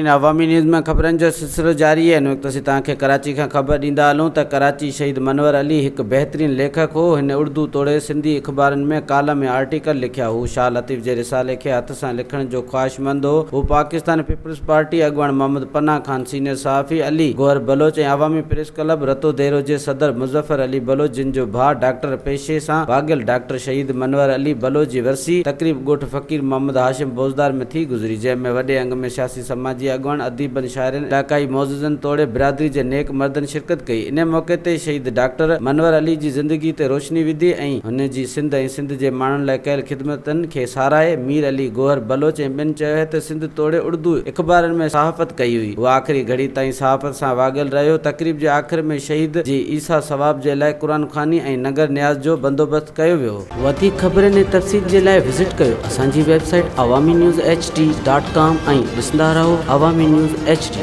नाज़रीन, अवामी न्यूज़ में ख़बरनि जो सिलसिलो जारी है। वक्त असीं तव्हांखे कराची खां ख़बर ॾींदा हलूं त कराची शहीद मनवर अली हिकु बहितरीन लेखक हो। हिन उर्दू तोड़े सिंधी अख़बारनि में कालम में आर्टिकल लिखिया। हू शाह लतीफ़ जे रिसाले खे हथ सां लिखण जो ख़्वाहिशमंद हो। हू पाकिस्तान पीपल्स पार्टी अॻुवाण मोहम्मद पनाह खान, सीनियर सहाफ़ी अली गोहर बलोच ऐं अवामी प्रेस क्लब रतो देरो जे सदर मुज़फ़र अली बलोच, जिन जो भाउ डॉक्टर पेशे सां भाॻियल डॉक्टर शहीद मनवर अली बलोच जी वरसी तक़रीब ॻोठ फ़कीर मोहम्मद हाशिम बोज़दार में थी गुज़री, जंहिंमें वॾे अंग में सियासी समाजी अॻुवान, अदीबनि, शाइरनि, इलाक़ाई मौज़ूज़नि तोड़े बिरादरी जे नेक मर्दनि शिरकत कई। इन मौक़े ते शहीद डॉक्टर मनवर अली जी ज़िंदगी ते रोशनी विधी ऐं हुन जी सिंध ऐं सिंध जे माण्हुनि लाइ कयल ख़िदमतनि खे साराहे मीर अली गोहर बलोच ऐं ॿिनि चयो त सिंध तोड़े उर्दू अख़बारनि में सहाफ़त कई हुई। हू आख़िरी घड़ी ताईं सहाफ़त सां वाॻियल रहियो। तक़रीब जे आख़िर में शहीद जी ईसा सवाब जे लाइ क़ुरान ख़्वानी ऐं नगर न्याज़ जो बंदोबस्तु कयो वियो। वधीक ख़बरनि ऐं तफ़सील जे लाइ विज़िट कयो असांजी वेबसाइट awamiNewsHD.com ऐं ॾिसंदा रहो अवामी न्यूज़ HD।